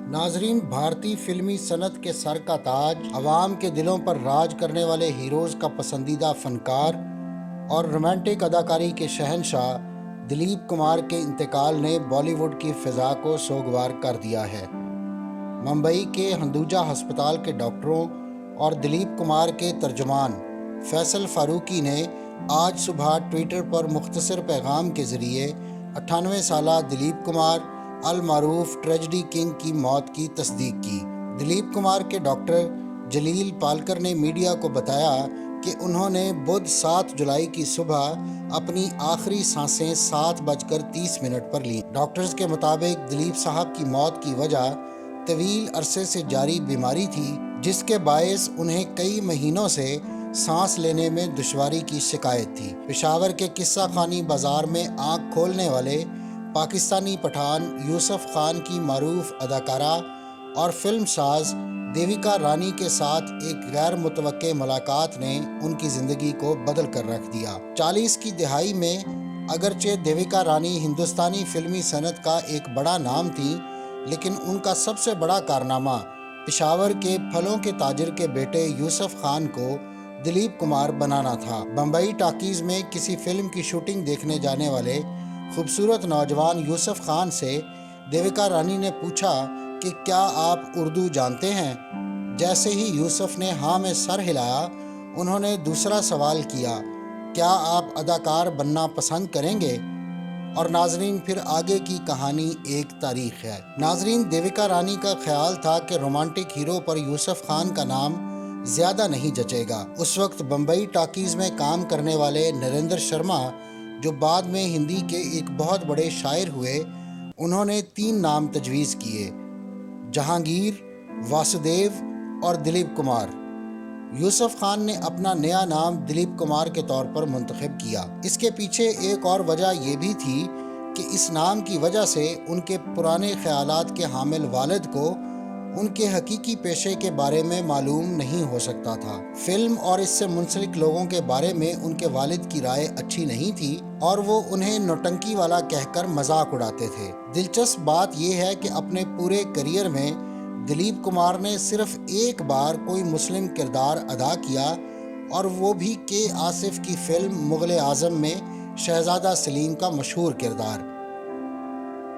ناظرین، بھارتی فلمی صنعت کے سر کا تاج، عوام کے دلوں پر راج کرنے والے ہیروز کا پسندیدہ فنکار اور رومانٹک اداکاری کے شہنشاہ دلیپ کمار کے انتقال نے بالی ووڈ کی فضا کو سوگوار کر دیا ہے۔ ممبئی کے ہندوجا ہسپتال کے ڈاکٹروں اور دلیپ کمار کے ترجمان فیصل فاروقی نے آج صبح ٹویٹر پر مختصر پیغام کے ذریعے 98 سالہ دلیپ کمار المعروف ٹریجڈی کنگ کی موت کی تصدیق کی۔ دلیپ کمار کے ڈاکٹر جلیل پالکر نے میڈیا کو بتایا کہ انہوں نے بدھ 7 جولائی کی صبح اپنی آخری سانسیں 7:30 پر لیں۔ ڈاکٹرز کے مطابق دلیپ صاحب کی موت کی وجہ طویل عرصے سے جاری بیماری تھی، جس کے باعث انہیں کئی مہینوں سے سانس لینے میں دشواری کی شکایت تھی۔ پشاور کے قصہ خانی بازار میں آنکھ کھولنے والے پاکستانی پٹھان یوسف خان کی معروف اداکارہ اور فلم ساز دیویکا رانی کے ساتھ ایک غیر متوقع ملاقات نے ان کی زندگی کو بدل کر رکھ دیا۔ 40 کی دہائی میں اگرچہ دیویکا رانی ہندوستانی فلمی صنعت کا ایک بڑا نام تھی، لیکن ان کا سب سے بڑا کارنامہ پشاور کے پھلوں کے تاجر کے بیٹے یوسف خان کو دلیپ کمار بنانا تھا۔ بمبئی ٹاکیز میں کسی فلم کی شوٹنگ دیکھنے جانے والے خوبصورت نوجوان یوسف خان سے دیویکا رانی نے پوچھا کہ کیا آپ اردو جانتے ہیں؟ جیسے ہی یوسف نے ہاں میں سر ہلایا، انہوں نے دوسرا سوال کیا، کیا آپ اداکار بننا پسند کریں گے؟ اور ناظرین، پھر آگے کی کہانی ایک تاریخ ہے۔ ناظرین، دیویکا رانی کا خیال تھا کہ رومانٹک ہیرو پر یوسف خان کا نام زیادہ نہیں جچے گا۔ اس وقت بمبئی ٹاکیز میں کام کرنے والے نریندر شرما، جو بعد میں ہندی کے ایک بہت بڑے شاعر ہوئے، انہوں نے 3 نام تجویز کیے: جہانگیر، واسودیو اور دلیپ کمار۔ یوسف خان نے اپنا نیا نام دلیپ کمار کے طور پر منتخب کیا۔ اس کے پیچھے ایک اور وجہ یہ بھی تھی کہ اس نام کی وجہ سے ان کے پرانے خیالات کے حامل والد کو ان کے حقیقی پیشے کے بارے میں معلوم نہیں ہو سکتا تھا۔ فلم اور اس سے منسلک لوگوں کے بارے میں ان کے والد کی رائے اچھی نہیں تھی اور وہ انہیں نوٹنکی والا کہہ کر مذاق اڑاتے تھے۔ دلچسپ بات یہ ہے کہ اپنے پورے کیریئر میں دلیپ کمار نے صرف ایک بار کوئی مسلم کردار ادا کیا، اور وہ بھی کے آصف کی فلم مغل اعظم میں شہزادہ سلیم کا مشہور کردار۔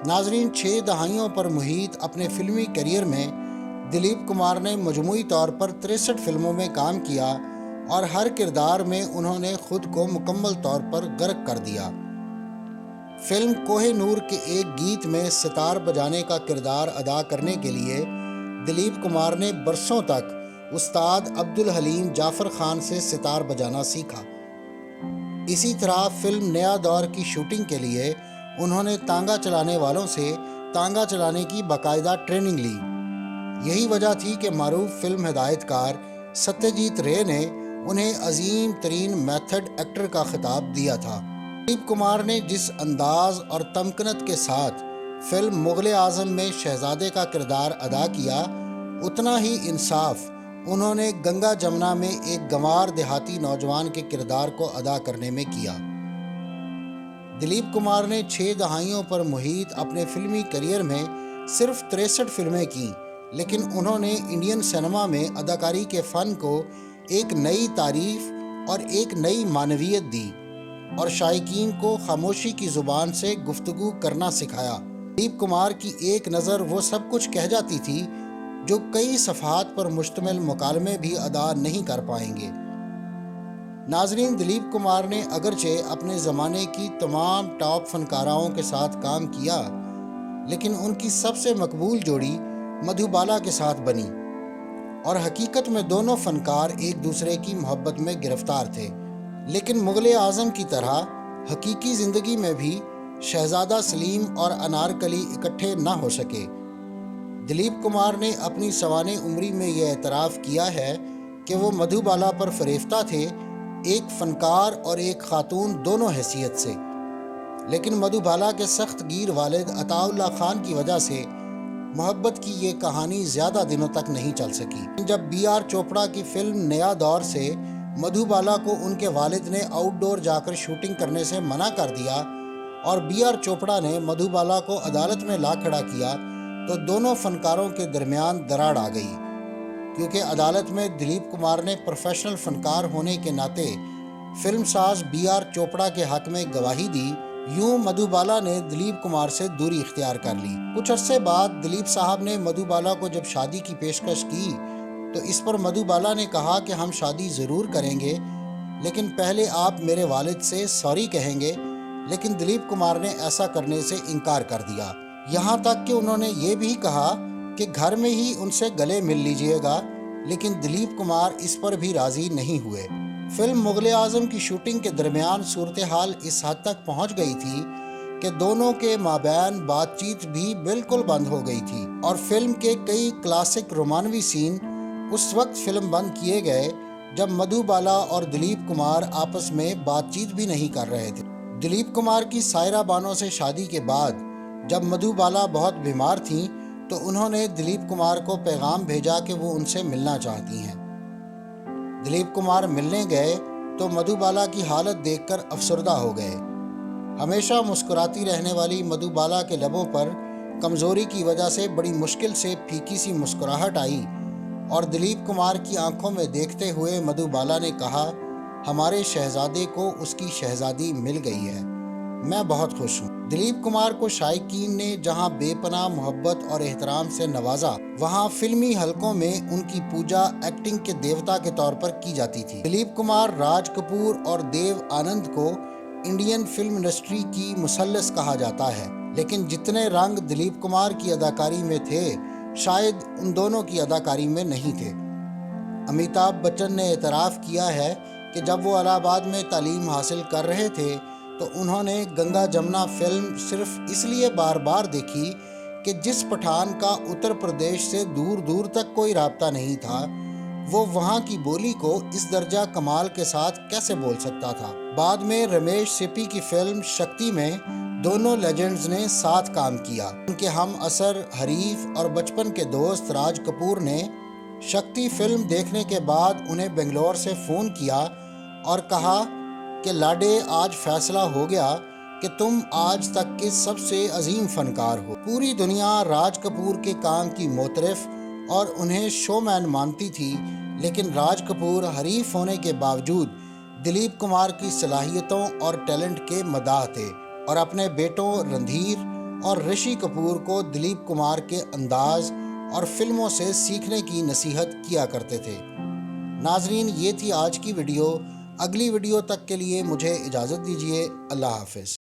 ناظرین، 6 دہائیوں پر محیط اپنے فلمی کیریئر میں دلیپ کمار نے مجموعی طور پر 63 فلموں میں کام کیا، اور ہر کردار میں انہوں نے خود کو مکمل طور پر غرق کر دیا۔ فلم کوہ نور کے ایک گیت میں ستار بجانے کا کردار ادا کرنے کے لیے دلیپ کمار نے برسوں تک استاد عبدالحلیم جعفر خان سے ستار بجانا سیکھا۔ اسی طرح فلم نیا دور کی شوٹنگ کے لیے انہوں نے تانگا چلانے والوں سے تانگا چلانے کی باقاعدہ ٹریننگ لی۔ یہی وجہ تھی کہ معروف فلم ہدایت کار ستیہ جیت رے نے انہیں عظیم ترین میتھڈ ایکٹر کا خطاب دیا تھا۔ دلیپ کمار نے جس انداز اور تمکنت کے ساتھ فلم مغل اعظم میں شہزادے کا کردار ادا کیا، اتنا ہی انصاف انہوں نے گنگا جمنا میں ایک گنوار دیہاتی نوجوان کے کردار کو ادا کرنے میں کیا۔ دلیپ کمار نے 6 دہائیوں پر محیط اپنے فلمی کیریئر میں صرف 63 فلمیں کیں، لیکن انہوں نے انڈین سینما میں اداکاری کے فن کو ایک نئی تعریف اور ایک نئی معنویت دی، اور شائقین کو خاموشی کی زبان سے گفتگو کرنا سکھایا۔ دلیپ کمار کی ایک نظر وہ سب کچھ کہہ جاتی تھی جو کئی صفحات پر مشتمل مکالمے بھی ادا نہیں کر پائیں گے۔ ناظرین، دلیپ کمار نے اگرچہ اپنے زمانے کی تمام ٹاپ فنکاراؤں کے ساتھ کام کیا، لیکن ان کی سب سے مقبول جوڑی مدھو بالا کے ساتھ بنی، اور حقیقت میں دونوں فنکار ایک دوسرے کی محبت میں گرفتار تھے۔ لیکن مغل اعظم کی طرح حقیقی زندگی میں بھی شہزادہ سلیم اور انارکلی اکٹھے نہ ہو سکے۔ دلیپ کمار نے اپنی سوانح عمری میں یہ اعتراف کیا ہے کہ وہ مدھو بالا پر فریفتہ تھے، ایک فنکار اور ایک خاتون دونوں حیثیت سے۔ لیکن مدھو بالا کے سخت گیر والد عطا اللہ خان کی وجہ سے محبت کی یہ کہانی زیادہ دنوں تک نہیں چل سکی۔ جب بی آر چوپڑا کی فلم نیا دور سے مدھو بالا کو ان کے والد نے آؤٹ ڈور جا کر شوٹنگ کرنے سے منع کر دیا، اور بی آر چوپڑا نے مدھو بالا کو عدالت میں لا کھڑا کیا، تو دونوں فنکاروں کے درمیان دراڑ آ گئی، کیونکہ عدالت میں دلیپ کمار نے پروفیشنل فنکار ہونے کے ناطے فلم ساز بی آر چوپڑا کے حق میں گواہی دی۔ یوں مدھو بالا نے دلیپ کمار سے دوری اختیار کر لی۔ کچھ عرصے بعد دلیپ صاحب نے مدھو بالا کو جب شادی کی پیشکش کی تو اس پر مدھو بالا نے کہا کہ ہم شادی ضرور کریں گے، لیکن پہلے آپ میرے والد سے سوری کہیں گے، لیکن دلیپ کمار نے ایسا کرنے سے انکار کر دیا۔ یہاں تک کہ انہوں نے یہ بھی کہا کہ گھر میں ہی ان سے گلے مل لیجئے گا، لیکن دلیپ کمار اس پر بھی راضی نہیں ہوئے۔ فلم مغل اعظم کی شوٹنگ کے درمیان صورتحال اس حد تک پہنچ گئی تھی کہ دونوں کے مابین بات چیت بھی بالکل بند ہو گئی تھی، اور فلم کے کئی کلاسک رومانوی سین اس وقت فلم بند کیے گئے جب مدھو بالا اور دلیپ کمار آپس میں بات چیت بھی نہیں کر رہے تھے۔ دلیپ کمار کی سائرہ بانو سے شادی کے بعد جب مدھو بالا بہت بیمار تھیں تو انہوں نے دلیپ کمار کو پیغام بھیجا کہ وہ ان سے ملنا چاہتی ہیں۔ دلیپ کمار ملنے گئے تو مدھو بالا کی حالت دیکھ کر افسردہ ہو گئے۔ ہمیشہ مسکراتی رہنے والی مدھو بالا کے لبوں پر کمزوری کی وجہ سے بڑی مشکل سے پھیکی سی مسکراہٹ آئی، اور دلیپ کمار کی آنکھوں میں دیکھتے ہوئے مدھو بالا نے کہا، ہمارے شہزادے کو اس کی شہزادی مل گئی ہے، میں بہت خوش ہوں۔ دلیپ کمار کو شائقین نے جہاں بے پناہ محبت اور احترام سے نوازا، وہاں فلمی حلقوں میں ان کی پوجا ایکٹنگ کے دیوتا کے طور پر کی جاتی تھی۔ دلیپ کمار، راج کپور اور دیو آنند کو انڈین فلم انڈسٹری کی مثلث کہا جاتا ہے، لیکن جتنے رنگ دلیپ کمار کی اداکاری میں تھے شاید ان دونوں کی اداکاری میں نہیں تھے۔ امیتابھ بچن نے اعتراف کیا ہے کہ جب وہ الہ آباد میں تعلیم حاصل کر رہے تھے تو انہوں نے گنگا جمنا فلم صرف اس لیے بار بار دیکھی کہ جس پٹھان کا اتر پردیش سے دور دور تک کوئی رابطہ نہیں تھا، وہ وہاں کی بولی کو اس درجہ کمال کے ساتھ کیسے بول سکتا تھا۔ بعد میں رمیش سپی کی فلم شکتی میں دونوں لیجنڈز نے ساتھ کام کیا۔ ان کے ہم اثر، حریف اور بچپن کے دوست راج کپور نے شکتی فلم دیکھنے کے بعد انہیں بنگلور سے فون کیا اور کہا کہ لاڈے، آج فیصلہ ہو گیا کہ تم آج تک کے سب سے عظیم فنکار ہو۔ پوری دنیا راج کپور کے کام کی معترف اور انہیں شو مین مانتی تھی، لیکن راج کپور حریف ہونے کے باوجود دلیپ کمار کی صلاحیتوں اور ٹیلنٹ کے مداح تھے، اور اپنے بیٹوں رندھیر اور رشی کپور کو دلیپ کمار کے انداز اور فلموں سے سیکھنے کی نصیحت کیا کرتے تھے۔ ناظرین، یہ تھی آج کی ویڈیو۔ اگلی ویڈیو تک کے لیے مجھے اجازت دیجیے۔ اللہ حافظ۔